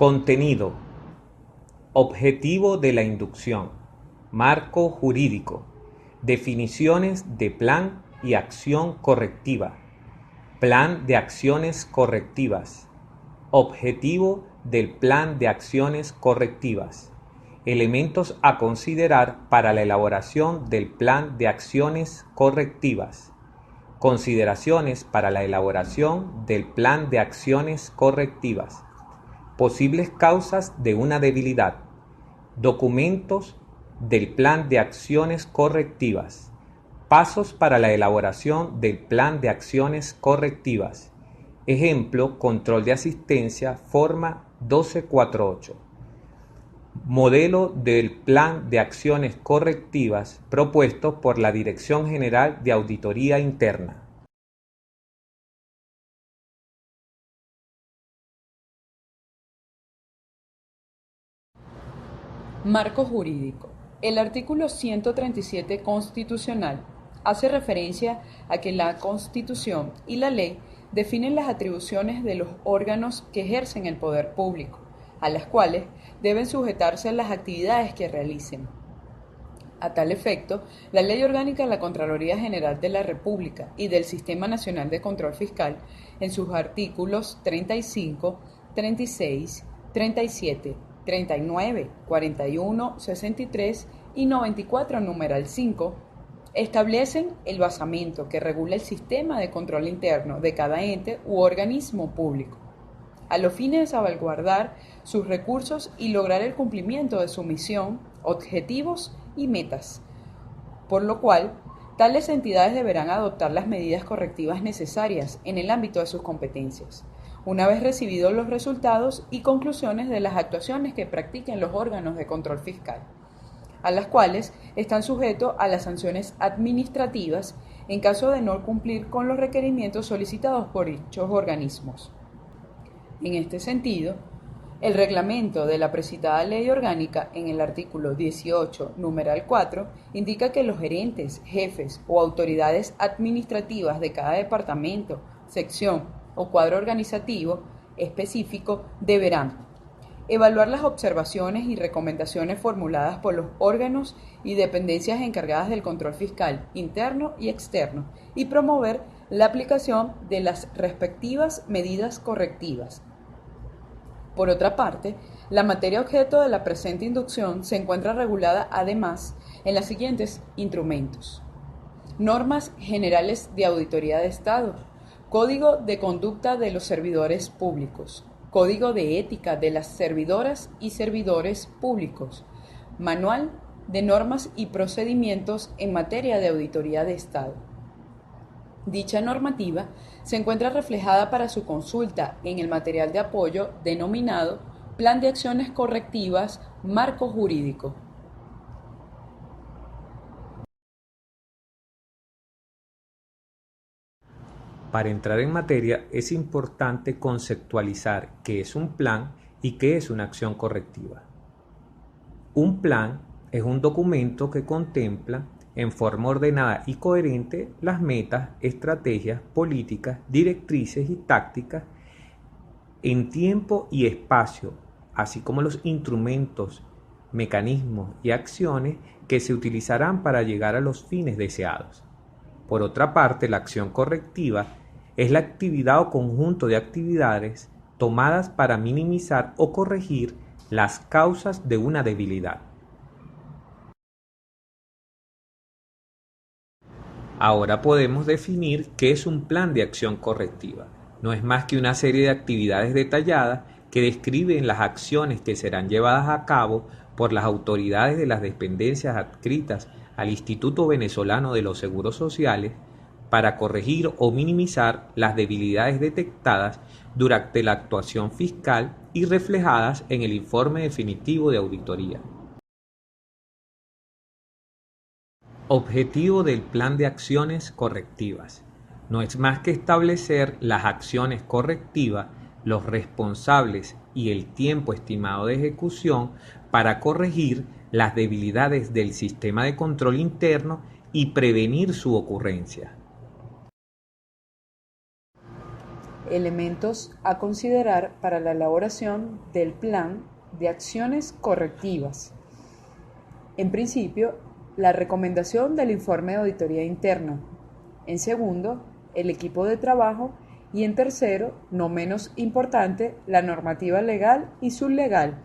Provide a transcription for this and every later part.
Contenido. Objetivo de la inducción. Marco jurídico. Definiciones de plan y acción correctiva. Plan de acciones correctivas. Objetivo del plan de acciones correctivas. Elementos a considerar para la elaboración del plan de acciones correctivas. Consideraciones para la elaboración del plan de acciones correctivas. Posibles causas de una debilidad. Documentos del plan de acciones correctivas. Pasos para la elaboración del plan de acciones correctivas. Ejemplo, control de asistencia, forma 1248. Modelo del plan de acciones correctivas propuesto por la Dirección General de Auditoría Interna. Marco jurídico. El artículo 137 constitucional hace referencia a que la Constitución y la ley definen las atribuciones de los órganos que ejercen el poder público, a las cuales deben sujetarse las actividades que realicen. A tal efecto, la Ley Orgánica de la Contraloría General de la República y del Sistema Nacional de Control Fiscal, en sus artículos 35, 36, 37, 39, 41, 63 y 94, numeral 5, establecen el basamento que regula el sistema de control interno de cada ente u organismo público, a los fines de salvaguardar sus recursos y lograr el cumplimiento de su misión, objetivos y metas, por lo cual tales entidades deberán adoptar las medidas correctivas necesarias en el ámbito de sus competencias, una vez recibidos los resultados y conclusiones de las actuaciones que practiquen los órganos de control fiscal, a las cuales están sujetos a las sanciones administrativas en caso de no cumplir con los requerimientos solicitados por dichos organismos. En este sentido, el reglamento de la precitada ley orgánica, en el artículo 18, numeral 4, indica que los gerentes, jefes o autoridades administrativas de cada departamento, sección o cuadro organizativo específico deberán evaluar las observaciones y recomendaciones formuladas por los órganos y dependencias encargadas del control fiscal interno y externo y promover la aplicación de las respectivas medidas correctivas. Por otra parte, la materia objeto de la presente inducción se encuentra regulada además en los siguientes instrumentos: normas generales de auditoría de Estado, Código de conducta de los servidores públicos, Código de ética de las servidoras y servidores públicos, Manual de normas y procedimientos en materia de auditoría de Estado. Dicha normativa se encuentra reflejada para su consulta en el material de apoyo denominado Plan de Acciones Correctivas, Marco Jurídico. Para entrar en materia es importante conceptualizar qué es un plan y qué es una acción correctiva. Un plan es un documento que contempla en forma ordenada y coherente las metas, estrategias, políticas, directrices y tácticas en tiempo y espacio, así como los instrumentos, mecanismos y acciones que se utilizarán para llegar a los fines deseados. Por otra parte, la acción correctiva es la actividad o conjunto de actividades tomadas para minimizar o corregir las causas de una debilidad. Ahora podemos definir qué es un plan de acción correctiva. No es más que una serie de actividades detalladas que describen las acciones que serán llevadas a cabo por las autoridades de las dependencias adscritas al Instituto Venezolano de los Seguros Sociales para corregir o minimizar las debilidades detectadas durante la actuación fiscal y reflejadas en el informe definitivo de auditoría. Objetivo del plan de acciones correctivas. No es más que establecer las acciones correctivas, los responsables y el tiempo estimado de ejecución para corregir las debilidades del sistema de control interno y prevenir su ocurrencia. Elementos a considerar para la elaboración del plan de acciones correctivas. En principio, la recomendación del informe de auditoría interna. En segundo, el equipo de trabajo. Y en tercero, no menos importante, la normativa legal y sublegal.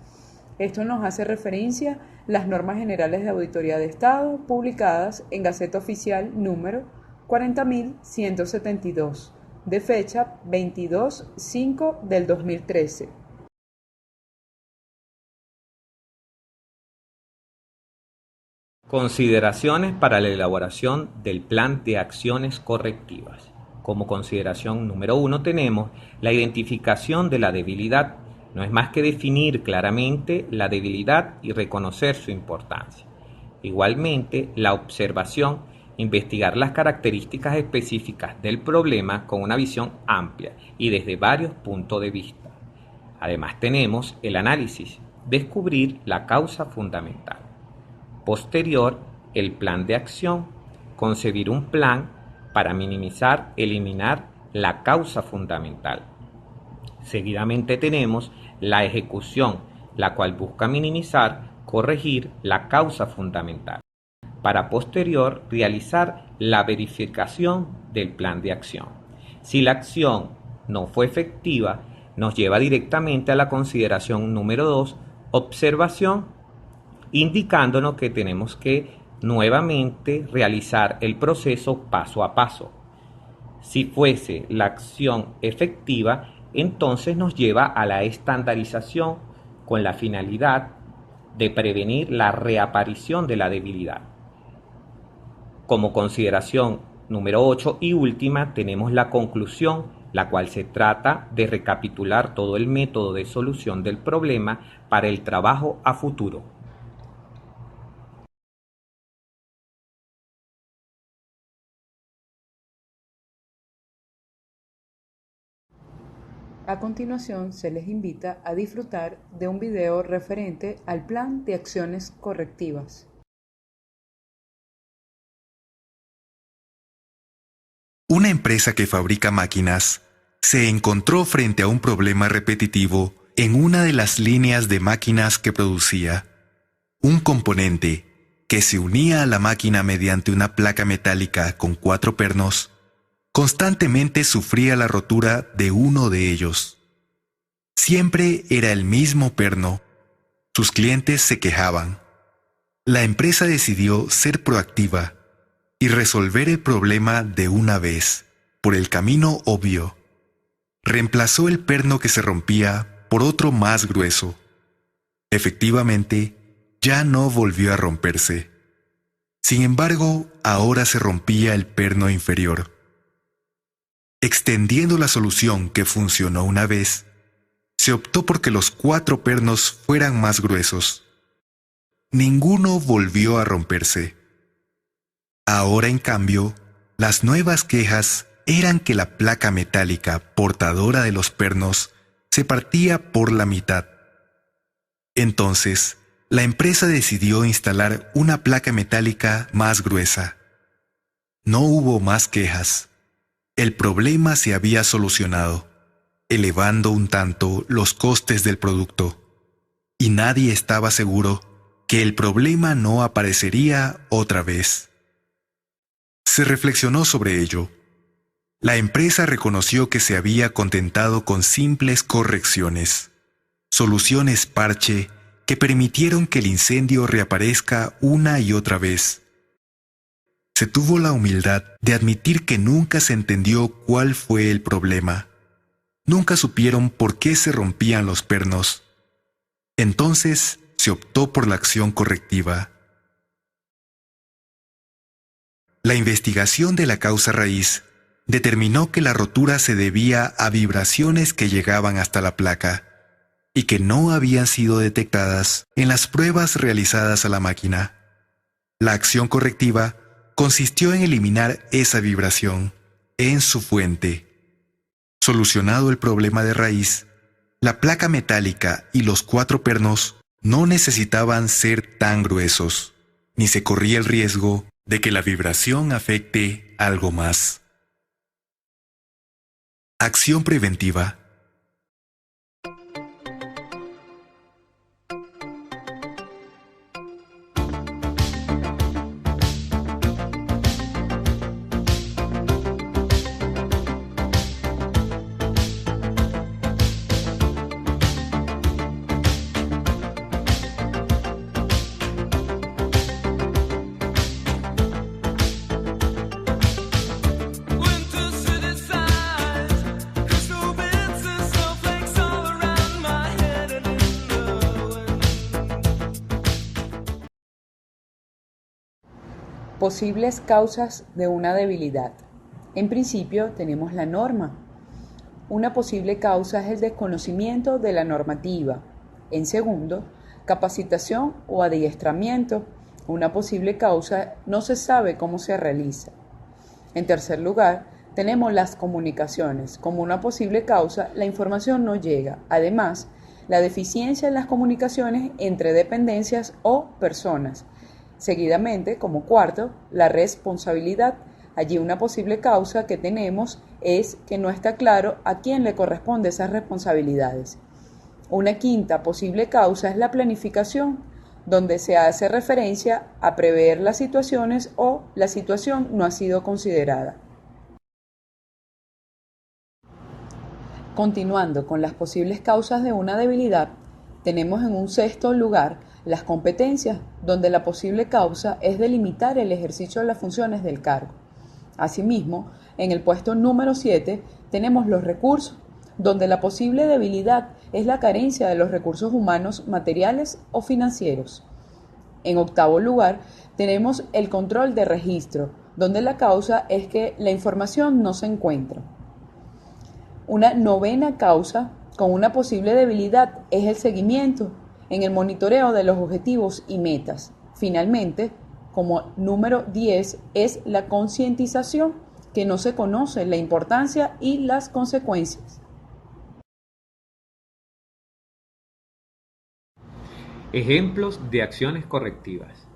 Esto nos hace referencia las normas generales de auditoría de Estado publicadas en Gaceta Oficial número 40.172, de fecha 22/5 del 2013. Consideraciones para la elaboración del plan de acciones correctivas. Como consideración número 1 tenemos la identificación de la debilidad. No es más que definir claramente la debilidad y reconocer su importancia. Igualmente, la observación, investigar las características específicas del problema con una visión amplia y desde varios puntos de vista. Además tenemos el análisis, descubrir la causa fundamental. Posterior, el plan de acción, concebir un plan para minimizar, eliminar la causa fundamental. Seguidamente tenemos la ejecución, la cual busca minimizar, corregir la causa fundamental, para posterior realizar la verificación del plan de acción. Si la acción no fue efectiva, nos lleva directamente a la consideración número 2, observación, indicándonos que tenemos que nuevamente realizar el proceso paso a paso. Si fuese la acción efectiva, entonces nos lleva a la estandarización con la finalidad de prevenir la reaparición de la debilidad. Como consideración número 8 y última tenemos la conclusión, la cual se trata de recapitular todo el método de solución del problema para el trabajo a futuro. A continuación, se les invita a disfrutar de un video referente al plan de acciones correctivas. Una empresa que fabrica máquinas se encontró frente a un problema repetitivo en una de las líneas de máquinas que producía. Un componente que se unía a la máquina mediante una placa metálica con 4 pernos constantemente sufría la rotura de uno de ellos. Siempre era el mismo perno. Sus clientes se quejaban. La empresa decidió ser proactiva y resolver el problema de una vez, por el camino obvio. Reemplazó el perno que se rompía por otro más grueso. Efectivamente, ya no volvió a romperse. Sin embargo, ahora se rompía el perno inferior. Extendiendo la solución que funcionó una vez, se optó por que los 4 pernos fueran más gruesos. Ninguno volvió a romperse. Ahora, en cambio, las nuevas quejas eran que la placa metálica portadora de los pernos se partía por la mitad. Entonces, la empresa decidió instalar una placa metálica más gruesa. No hubo más quejas. El problema se había solucionado, elevando un tanto los costes del producto, y nadie estaba seguro que el problema no aparecería otra vez. Se reflexionó sobre ello. La empresa reconoció que se había contentado con simples correcciones, soluciones parche que permitieron que el incendio reaparezca una y otra vez. Se tuvo la humildad de admitir que nunca se entendió cuál fue el problema. Nunca supieron por qué se rompían los pernos. Entonces se optó por la acción correctiva. La investigación de la causa raíz determinó que la rotura se debía a vibraciones que llegaban hasta la placa y que no habían sido detectadas en las pruebas realizadas a la máquina. La acción correctiva consistió en eliminar esa vibración en su fuente. Solucionado el problema de raíz, la placa metálica y los 4 pernos no necesitaban ser tan gruesos, ni se corría el riesgo de que la vibración afecte algo más. Acción preventiva. Posibles causas de una debilidad. En principio tenemos la norma. Una posible causa es el desconocimiento de la normativa. En segundo, capacitación o adiestramiento. Una posible causa no se sabe cómo se realiza. En tercer lugar, tenemos las comunicaciones. Como una posible causa, la información no llega. Además, la deficiencia en las comunicaciones entre dependencias o personas. Seguidamente, como cuarto, la responsabilidad. Allí una posible causa que tenemos es que no está claro a quién le corresponden esas responsabilidades. Una quinta posible causa es la planificación, donde se hace referencia a prever las situaciones o la situación no ha sido considerada. Continuando con las posibles causas de una debilidad, tenemos en un sexto lugar las competencias, donde la posible causa es delimitar el ejercicio de las funciones del cargo. Asimismo, en el puesto número 7 tenemos los recursos, donde la posible debilidad es la carencia de los recursos humanos, materiales o financieros. En octavo lugar, tenemos el control de registro, donde la causa es que la información no se encuentra. Una novena causa con una posible debilidad es el seguimiento en el monitoreo de los objetivos y metas. Finalmente, como número 10 es la concientización, que no se conoce la importancia y las consecuencias. Ejemplos de acciones correctivas.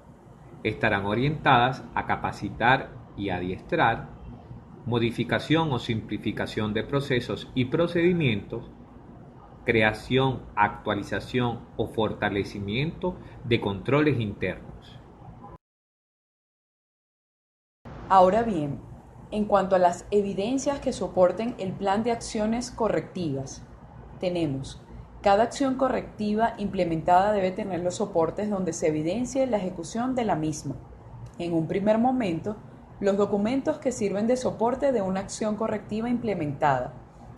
Estarán orientadas a capacitar y adiestrar, modificación o simplificación de procesos y procedimientos, creación, actualización o fortalecimiento de controles internos. Ahora bien, en cuanto a las evidencias que soporten el plan de acciones correctivas, tenemos: cada acción correctiva implementada debe tener los soportes donde se evidencie la ejecución de la misma. En un primer momento, los documentos que sirven de soporte de una acción correctiva implementada.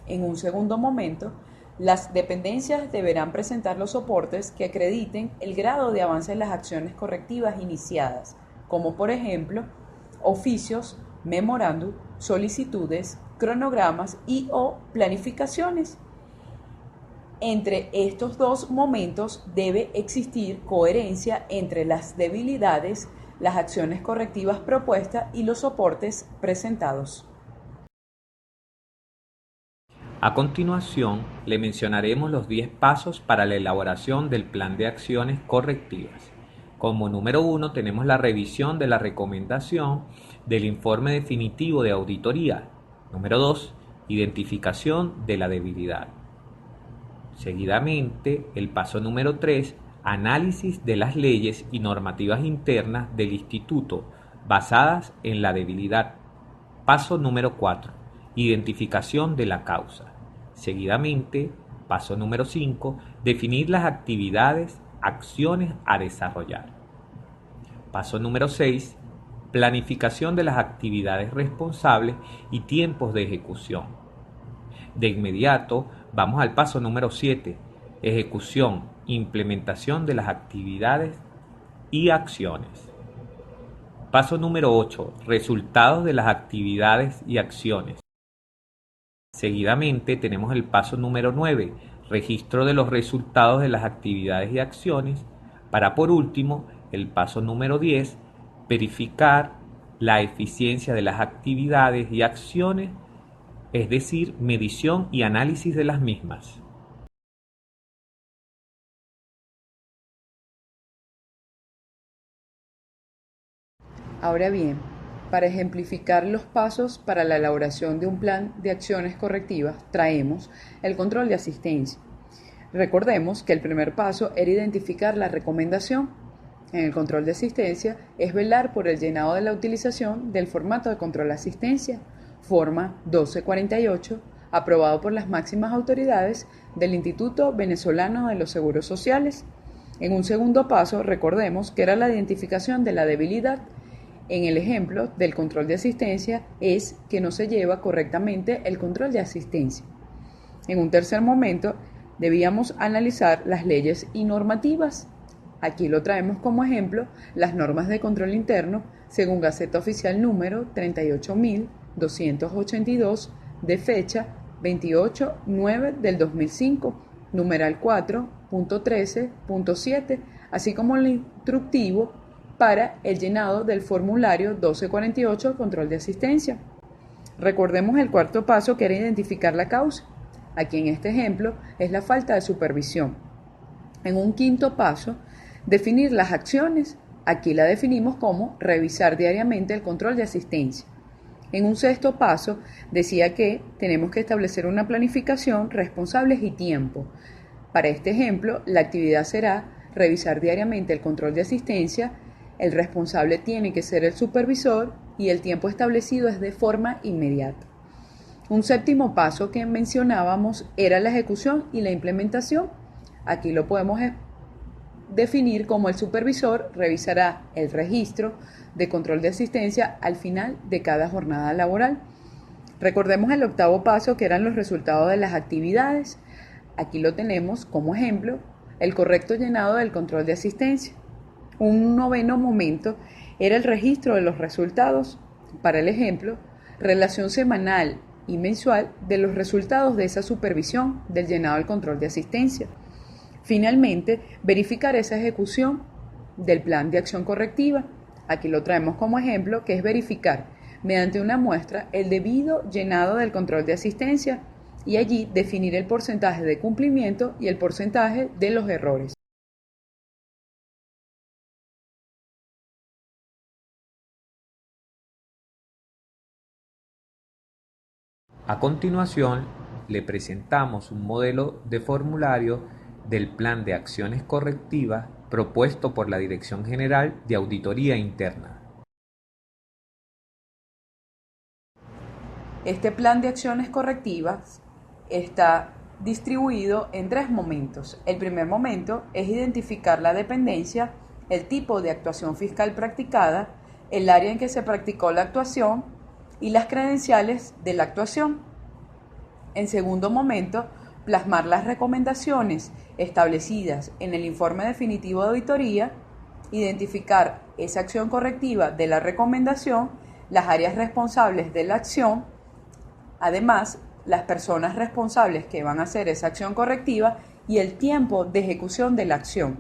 En un segundo momento, las dependencias deberán presentar los soportes que acrediten el grado de avance en las acciones correctivas iniciadas, como por ejemplo, oficios, memorándum, solicitudes, cronogramas y o planificaciones. Entre estos dos momentos debe existir coherencia entre las debilidades, las acciones correctivas propuestas y los soportes presentados. A continuación, le mencionaremos los 10 pasos para la elaboración del plan de acciones correctivas. Como número 1 tenemos la revisión de la recomendación del informe definitivo de auditoría. Número 2, identificación de la debilidad. Seguidamente, el paso número 3, análisis de las leyes y normativas internas del instituto basadas en la debilidad. Paso número 4, identificación de la causa. Seguidamente, paso número 5, definir las actividades, acciones a desarrollar. Paso número 6, planificación de las actividades responsables y tiempos de ejecución. De inmediato, vamos al paso número 7, ejecución, implementación de las actividades y acciones. Paso número 8, resultados de las actividades y acciones. Seguidamente tenemos el paso número 9, registro de los resultados de las actividades y acciones, para por último el paso número 10, verificar la eficiencia de las actividades y acciones, es decir, medición y análisis de las mismas. Ahora bien, para ejemplificar los pasos para la elaboración de un plan de acciones correctivas, traemos el control de asistencia. Recordemos que el primer paso era identificar la recomendación. En el control de asistencia es velar por el llenado de la utilización del formato de control de asistencia, forma 1248, aprobado por las máximas autoridades del Instituto Venezolano de los Seguros Sociales. En un segundo paso, recordemos que era la identificación de la debilidad. En el ejemplo del control de asistencia es que no se lleva correctamente el control de asistencia. En un tercer momento, debíamos analizar las leyes y normativas. Aquí lo traemos como ejemplo las normas de control interno según Gaceta Oficial número 38.282 de fecha 28/9 del 2005, numeral 4.13.7, así como el instructivo para el llenado del formulario 1248 control de asistencia. Recordemos el cuarto paso, que era identificar la causa. Aquí en este ejemplo es la falta de supervisión. En un quinto paso, definir las acciones. Aquí la definimos como revisar diariamente el control de asistencia. En un sexto paso, decía que tenemos que establecer una planificación, responsables y tiempo. Para este ejemplo, la actividad será revisar diariamente el control de asistencia, el responsable tiene que ser el supervisor y el tiempo establecido es de forma inmediata. Un séptimo paso que mencionábamos era la ejecución y la implementación. Aquí lo podemos definir como el supervisor revisará el registro de control de asistencia al final de cada jornada laboral. Recordemos el octavo paso, que eran los resultados de las actividades. Aquí lo tenemos como ejemplo, el correcto llenado del control de asistencia. Un noveno momento era el registro de los resultados. Para el ejemplo, relación semanal y mensual de los resultados de esa supervisión del llenado del control de asistencia. Finalmente, verificar esa ejecución del plan de acción correctiva. Aquí lo traemos como ejemplo, que es verificar mediante una muestra el debido llenado del control de asistencia y allí definir el porcentaje de cumplimiento y el porcentaje de los errores. A continuación, le presentamos un modelo de formulario del Plan de Acciones Correctivas propuesto por la Dirección General de Auditoría Interna. Este plan de acciones correctivas está distribuido en tres momentos. El primer momento es identificar la dependencia, el tipo de actuación fiscal practicada, el área en que se practicó la actuación y las credenciales de la actuación. En segundo momento, plasmar las recomendaciones establecidas en el informe definitivo de auditoría, identificar esa acción correctiva de la recomendación, las áreas responsables de la acción, además, las personas responsables que van a hacer esa acción correctiva y el tiempo de ejecución de la acción.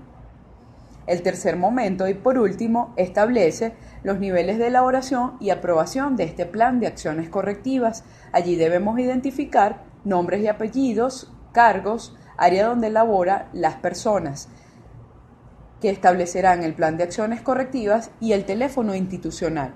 El tercer momento y por último establece los niveles de elaboración y aprobación de este plan de acciones correctivas. Allí debemos identificar nombres y apellidos, cargos, área donde labora las personas que establecerán el plan de acciones correctivas y el teléfono institucional.